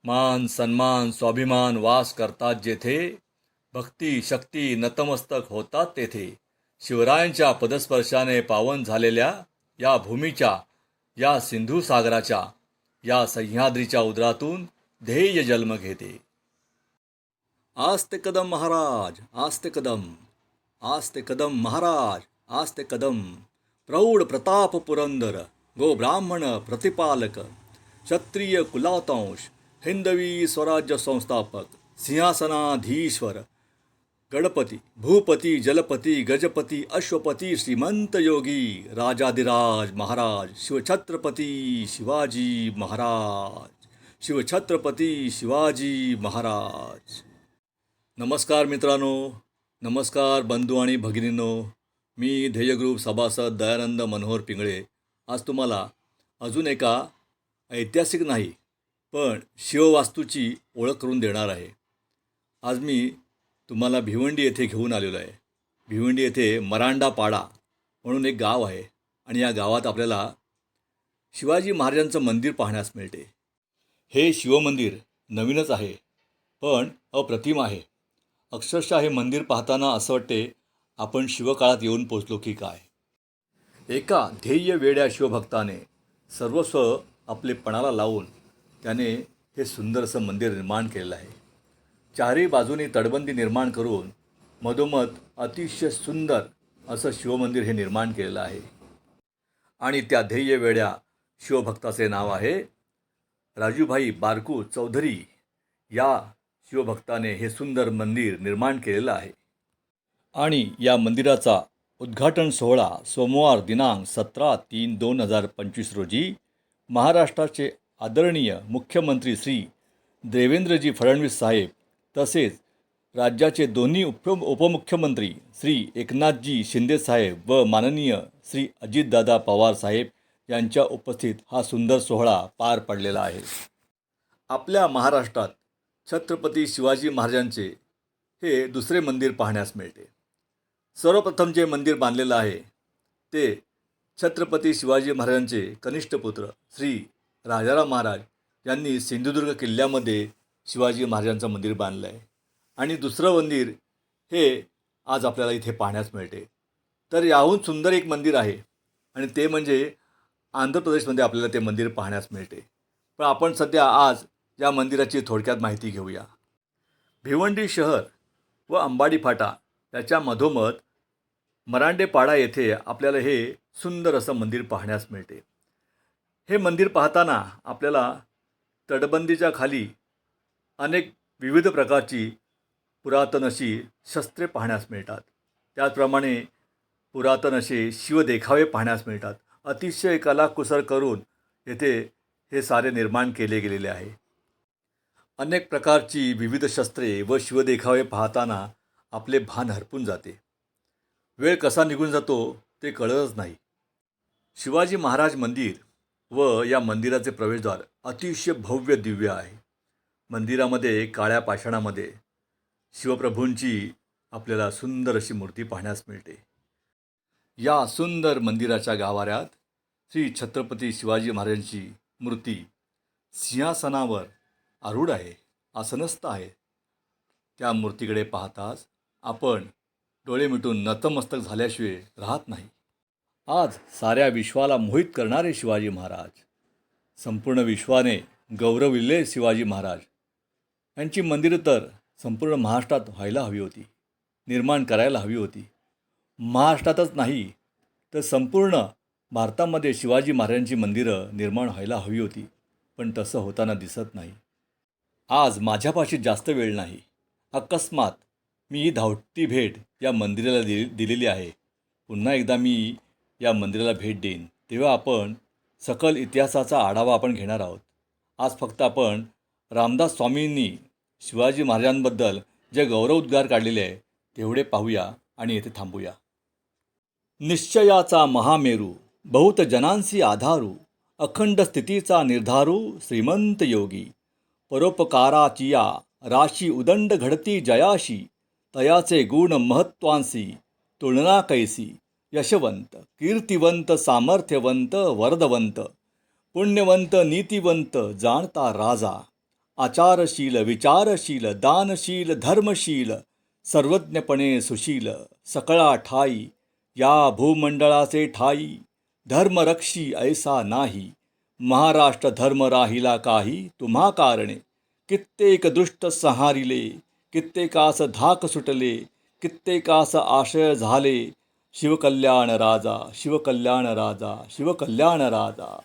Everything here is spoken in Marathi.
मान सन्मान स्वाभिमान वास करतात जेथे, भक्ती शक्ती नतमस्तक होतात तेथे. शिवरायांच्या पदस्पर्शाने पावन झालेल्या या भूमीच्या, या सिंधू सागराच्या, या सह्याद्रीच्या उदरातून ध्येय जन्म घेते. आस्ते कदम महाराज आस्ते कदम, आस्ते कदम महाराज आस्ते कदम. प्रौढ प्रताप पुरंदर, गो ब्राह्मण प्रतिपालक, क्षत्रिय कुलातांश, हिंदवी स्वराज्य संस्थापक, सिंहासनाधीश्वर, गणपती भूपती जलपती गजपती अश्वपती श्रीमंत योगी राजाधिराज महाराज शिवछत्रपती शिवाजी महाराज, शिवछत्रपती शिवाजी महाराज. नमस्कार मित्रांनो, नमस्कार बंधू आणि भगिनींनो. मी ध्येय ग्रुप सभासद दयानंद मनोहर पिंगळे आज तुम्हाला अजून एका ऐतिहासिक नाही पण शिववास्तूची ओळख करून देणार आहे. आज मी तुम्हाला भिवंडी येथे घेऊन आलेलो आहे. भिवंडी येथे मरांडा पाडा म्हणून एक गाव आहे आणि या गावात आपल्याला शिवाजी महाराजांचं मंदिर पाहण्यास मिळते. हे शिवमंदिर नवीनच आहे पण अप्रतिम आहे. अक्षरशः हे मंदिर पाहताना असं वाटते आपण शिवकाळात येऊन पोचलो की काय. एका ध्येय वेड्या शिवभक्ताने सर्वस्व आपले पणाला लावून त्याने हे सुंदर असं मंदिर निर्माण केलेलं आहे. चारही बाजूनी तटबंदी निर्माण करून मधोमध अतिशय सुंदर असं शिवमंदिर हे निर्माण केलेलं आहे. आणि त्या ध्येय वेड्या शिवभक्ताचे नाव आहे राजूभाई बारकू चौधरी. या शिवभक्ताने हे सुंदर मंदिर निर्माण केलेलं आहे. आणि या मंदिराचा उद्घाटन सोहळा सोमवार दिनांक 17/3/2025 रोजी महाराष्ट्राचे आदरणीय मुख्यमंत्री श्री देवेंद्रजी फडणवीस साहेब तसेच राज्याचे दोन्ही उपमुख्यमंत्री श्री एकनाथजी शिंदे साहेब व माननीय श्री अजितदादा पवार साहेब यांच्या उपस्थित हा सुंदर सोहळा पार पडलेला आहे. आपल्या महाराष्ट्रात छत्रपती शिवाजी महाराजांचे हे दुसरे मंदिर पाहण्यास मिळते. सर्वप्रथम जे मंदिर बांधलेलं आहे ते छत्रपती शिवाजी महाराजांचे कनिष्ठ पुत्र श्री राजाराम महाराज यांनी सिंधुदुर्ग किल्ल्यामध्ये शिवाजी महाराजांचं मंदिर बांधलं आहे. आणि दुसरं मंदिर हे आज आपल्याला इथे पाहण्यास मिळते. तर याहून सुंदर एक मंदिर आहे आणि ते म्हणजे आंध्र प्रदेशमध्ये आपल्याला ते मंदिर पाहण्यास मिळते. पण आपण सध्या आज या मंदिराची थोडक्यात माहिती घेऊया. भिवंडी शहर व अंबाडी फाटा याच्या मधोमध मरांडेपाडा येथे आपल्याला हे सुंदर असं मंदिर पाहण्यास मिळते. हे मंदिर पाहताना आपल्याला तटबंदीच्या खाली अनेक विविध प्रकारची पुरातन अशी शस्त्रे पाहण्यास मिळतात. त्याचप्रमाणे पुरातन असे शिवदेखावे पाहण्यास मिळतात. अतिशय कलाकुसर करून येथे हे सारे निर्माण केले गेलेले आहे. अनेक प्रकारची विविध शस्त्रे व शिवदेखावे पाहताना आपले भान हरपून जाते. वेळ कसा निघून जातो ते कळतच नाही. शिवाजी महाराज मंदिर व या मंदिराचे प्रवेशद्वार अतिशय भव्य दिव्य आहे. मंदिरामध्ये काळ्या पाषाणामध्ये शिवप्रभूंची आपल्याला सुंदर अशी मूर्ती पाहण्यास मिळते. या सुंदर मंदिराच्या गाभाऱ्यात श्री छत्रपती शिवाजी महाराजांची मूर्ती सिंहासनावर आरूढ आहे, आसनस्थ आहे. त्या मूर्तीकडे पाहताच आपण डोळे मिटून नतमस्तक झाल्याशिवाय राहत नाही. आज साऱ्या विश्वाला मोहित करणारे शिवाजी महाराज, संपूर्ण विश्वाने गौरविले शिवाजी महाराज यांची मंदिरं तर संपूर्ण महाराष्ट्रात व्हायला हवी होती, निर्माण करायला हवी होती. महाराष्ट्रातच नाही तर संपूर्ण भारतामध्ये शिवाजी महाराजांची मंदिरं निर्माण व्हायला हवी होती, पण तसं होताना दिसत नाही. आज माझ्यापाशी जास्त वेळ नाही. अकस्मात मी ही धावती भेट या मंदिराला दिलेली आहे. पुन्हा एकदा मी या मंदिराला भेट देईन तेव्हा आपण सकल इतिहासाचा आढावा आपण घेणार आहोत. आज फक्त आपण रामदास स्वामींनी शिवाजी महाराजांबद्दल जे गौरवोद्गार काढलेले आहे तेवढे पाहूया आणि येथे थांबूया. निश्चयाचा महामेरू, बहुत जनांसी आधारू, अखंड स्थितीचा निर्धारू, श्रीमंत योगी, परोपकाराचिया राशी उदंड घडती जयाशी, तयाचे गुण महत्वांसी तुलना कैसी, यशवंत कीर्तिवंत सामर्थ्यवंत वरदवंत, पुण्यवंत नीतिवंत जाणता राजा, आचारशील विचारशील दानशील धर्मशील सर्वज्ञपणे सुशील सकळा ठाई या भूमंडळाचे ठाई धर्मरक्षी ऐसा नाही महाराष्ट्र धर्म राहिला काही तुम्हा कारणे कित्येक दुष्ट संहारिले कित्येकास धाक सुटले कित्येकास आशय झाले शिवकल्याण राजा शिवकल्याण राजा शिवकल्याण राजा.